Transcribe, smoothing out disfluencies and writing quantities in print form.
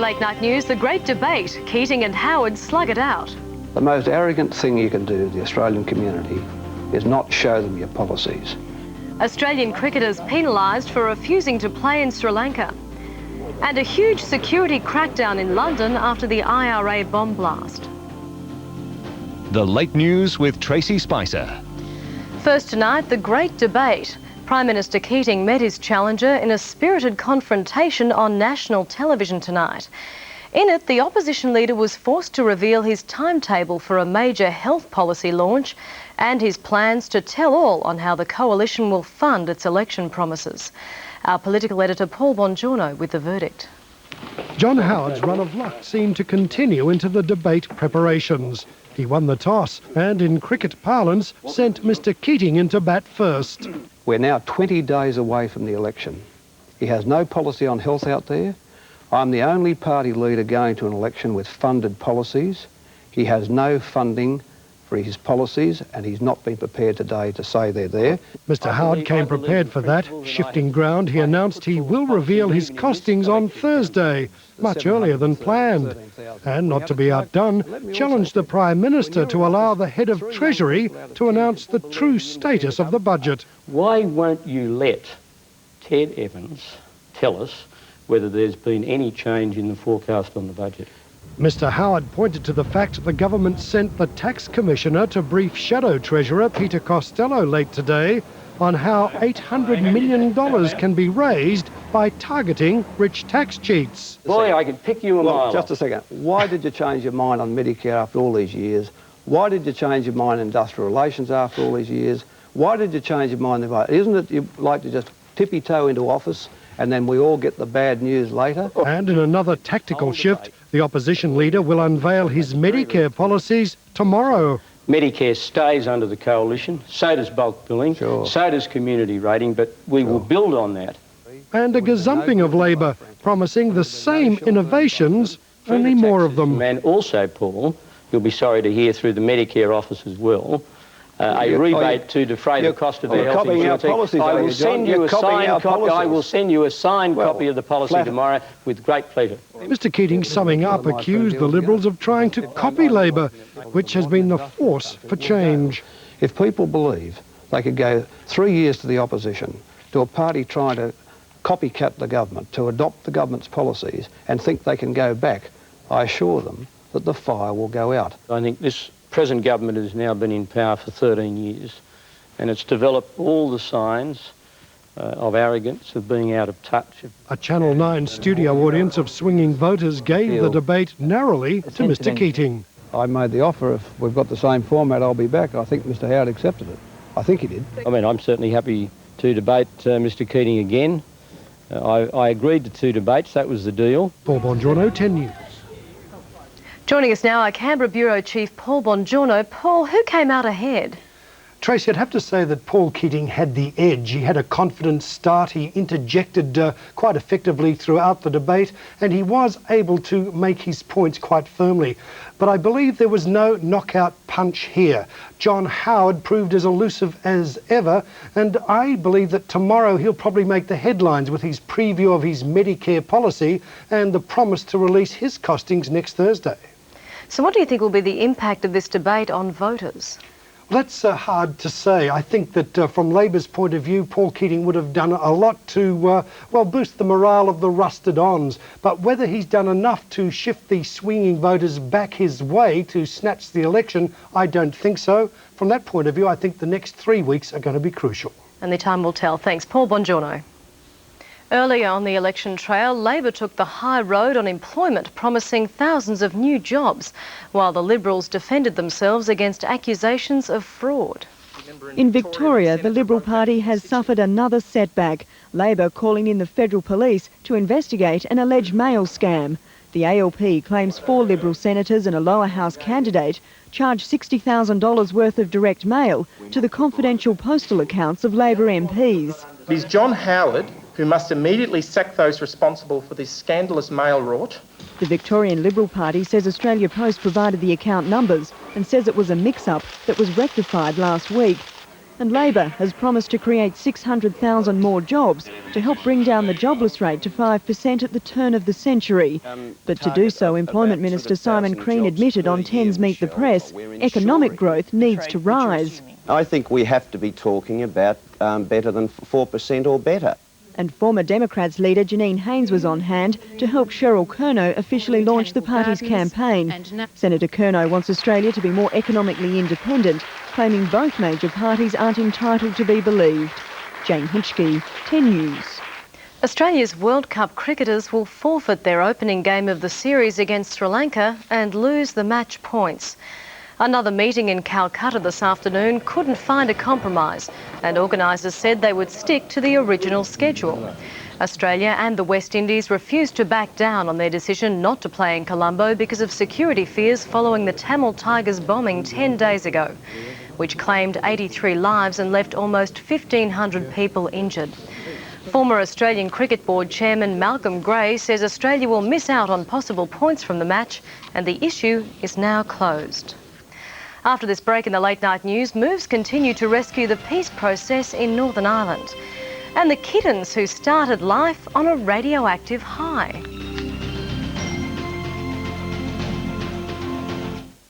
Late Night News, the great debate. Keating and Howard slug it out. The most arrogant thing you can do to the Australian community is not show them your policies. Australian cricketers penalised for refusing to play in Sri Lanka. And a huge security crackdown in London after the IRA bomb blast. The Late News with Tracey Spicer. First tonight, the great debate. Prime Minister Keating met his challenger in a spirited confrontation on national television tonight. In it, the opposition leader was forced to reveal his timetable for a major health policy launch and his plans to tell all on how the coalition will fund its election promises. Our political editor Paul Bongiorno with the verdict. John Howard's run of luck seemed to continue into the debate preparations. He won the toss and, in cricket parlance, sent Mr Keating into bat first. We're now 20 days away from the election. He has no policy on health out there. I'm the only party leader going to an election with funded policies. He has no funding for his policies, and he's not been prepared today to say they're there. Mr Howard came prepared for that. Shifting ground, he announced he will reveal his costings on Thursday, much earlier than planned. And, not to be outdone, challenged the Prime Minister to allow the head of Treasury to announce the true status of the budget. Why won't you let Ted Evans tell us whether there's been any change in the forecast on the budget? Mr Howard pointed to the fact the government sent the Tax Commissioner to brief Shadow Treasurer Peter Costello late today on how $800 million can be raised by targeting rich tax cheats. Boy, I could pick you a mile. Just a second. Why did you change your mind on Medicare after all these years? Why did you change your mind on industrial relations after all these years? Why did you change your mind? Isn't it you like to just tippy-toe into office and then we all get the bad news later? And in another tactical shift, the opposition leader will unveil his Medicare policies tomorrow. Medicare stays under the coalition, so does bulk billing, so does community rating, but we will build on that. And a gazumping of Labor, promising the same innovations, only more of them. And also, Paul, you'll be sorry to hear through the Medicare office as well, a rebate to defray the cost of their health insurance. I will send you a signed copy. I will send you a signed copy of the policy tomorrow with great pleasure. Mr Keating, summing up, accused the Liberals of trying to copy Labor, which has been the force for change. If people believe they could go 3 years to the opposition, to a party trying to copycat the government, to adopt the government's policies, and think they can go back, I assure them that the fire will go out. I think this present government has now been in power for 13 years, and it's developed all the signs of arrogance, of being out of touch. A Channel 9 studio audience of swinging voters gave the debate narrowly to Mr Keating. I made the offer, if we've got the same format, I'll be back. I think Mr Howard accepted it. I think he did. I mean, I'm certainly happy to debate Mr Keating again. I agreed to 2 debates, that was the deal. Paul Bongiorno, 10 News. Joining us now, our Canberra Bureau Chief Paul Bongiorno. Paul, who came out ahead? Tracey, I'd have to say that Paul Keating had the edge. He had a confident start. He interjected quite effectively throughout the debate, and he was able to make his points quite firmly. But I believe there was no knockout punch here. John Howard proved as elusive as ever, and I believe that tomorrow he'll probably make the headlines with his preview of his Medicare policy and the promise to release his costings next Thursday. So what do you think will be the impact of this debate on voters? Well, that's hard to say. I think that from Labor's point of view, Paul Keating would have done a lot to, boost the morale of the rusted-ons. But whether he's done enough to shift the swinging voters back his way to snatch the election, I don't think so. From that point of view, I think the next 3 weeks are going to be crucial. And the time will tell. Thanks. Paul Bongiorno. Earlier on the election trail, Labor took the high road on employment, promising thousands of new jobs, while the Liberals defended themselves against accusations of fraud. In Victoria, the Liberal Party has suffered another setback, Labor calling in the Federal Police to investigate an alleged mail scam. The ALP claims 4 Liberal senators and a lower house candidate charged $60,000 worth of direct mail to the confidential postal accounts of Labor MPs. It is John Howard who must immediately sack those responsible for this scandalous mail rort. The Victorian Liberal Party says Australia Post provided the account numbers and says it was a mix-up that was rectified last week. And Labor has promised to create 600,000 more jobs to help bring down the jobless rate to 5% at the turn of the century. But to do so, Employment Minister Simon Crean admitted on 10's Meet the Press, economic growth needs to rise. I think we have to be talking about better than 4% or better. And former Democrats leader Janine Haynes was on hand to help Cheryl Curnow officially launch the party's campaign. Senator Curnow wants Australia to be more economically independent, claiming both major parties aren't entitled to be believed. Jane Hitchkey, 10 News. Australia's World Cup cricketers will forfeit their opening game of the series against Sri Lanka and lose the match points. Another meeting in Calcutta this afternoon couldn't find a compromise, and organisers said they would stick to the original schedule. Australia and the West Indies refused to back down on their decision not to play in Colombo because of security fears following the Tamil Tigers bombing 10 days ago, which claimed 83 lives and left almost 1,500 people injured. Former Australian Cricket Board Chairman Malcolm Gray says Australia will miss out on possible points from the match, and the issue is now closed. After this break in the late night news, moves continue to rescue the peace process in Northern Ireland and the kittens who started life on a radioactive high.